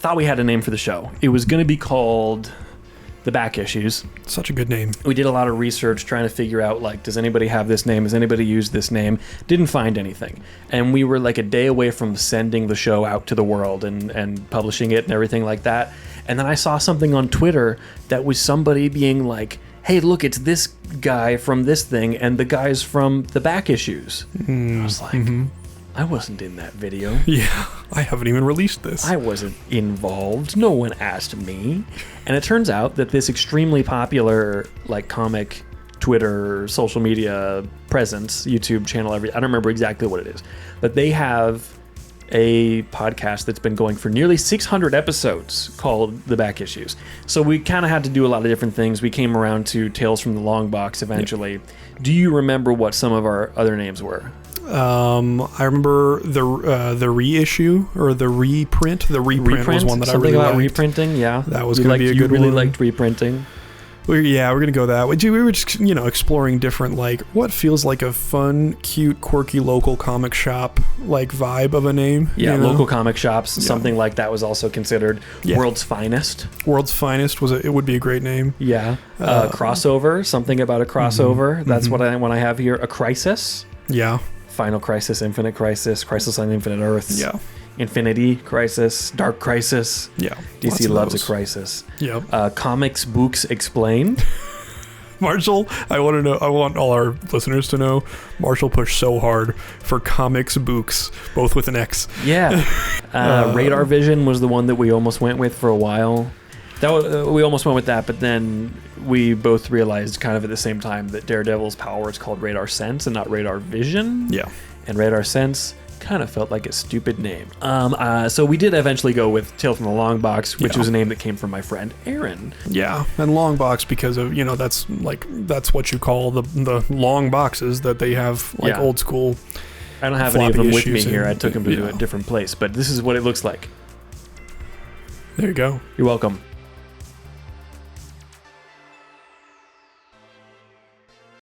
thought we had a name for the show. It was going to be called The Back Issues. Such a good name. We did a lot of research trying to figure out, like, does anybody have this name? Has anybody used this name? Didn't find anything. And we were like a day away from sending the show out to the world and publishing it and everything like that. And then I saw something on Twitter that was somebody being like, hey, look, it's this guy from this thing and the guys from The Back Issues. I was like, I wasn't in that video. Yeah, I haven't even released this. I wasn't involved. No one asked me. And it turns out that this extremely popular, like, comic Twitter, social media presence, YouTube channel, I don't remember exactly what it is, but they have a podcast that's been going for nearly 600 episodes called The Back Issues. So we kind of had to do a lot of different things. We came around to Tales from the Long Box eventually. Yep. Do you remember what some of our other names were? I remember the reissue or the reprint. The reprint was one that I really liked. Something about reprinting, yeah. That was going to be a good one. You really liked reprinting. We're going to go that way. We were just, exploring different, like, what feels like a fun, cute, quirky local comic shop, like, vibe of a name. Yeah, local comic shops. Something like that was also considered. Yeah. World's Finest. World's Finest it would be a great name. Yeah. Crossover. Something about a crossover. That's what I have here. A Crisis. Yeah. Final Crisis, Infinite Crisis, Crisis on Infinite Earths. Yeah. Infinity Crisis, Dark Crisis. Yeah. DC loves a crisis. Yeah. Comics Books Explained. Marshall, I want all our listeners to know, Marshall pushed so hard for Comics Books, both with an X. Yeah. Radar Vision was the one that we almost went with for a while. We almost went with that, but then we both realized kind of at the same time that Daredevil's power is called Radar Sense and not Radar Vision. Yeah. And Radar Sense kind of felt like a stupid name. So we did eventually go with Tale from the Long Box, which was a name that came from my friend Aaron. Yeah, and long box because of, that's what you call the long boxes that they have, like, old school. I don't have any of them with me here. I took them to a different place, but this is what it looks like. There you go. You're welcome.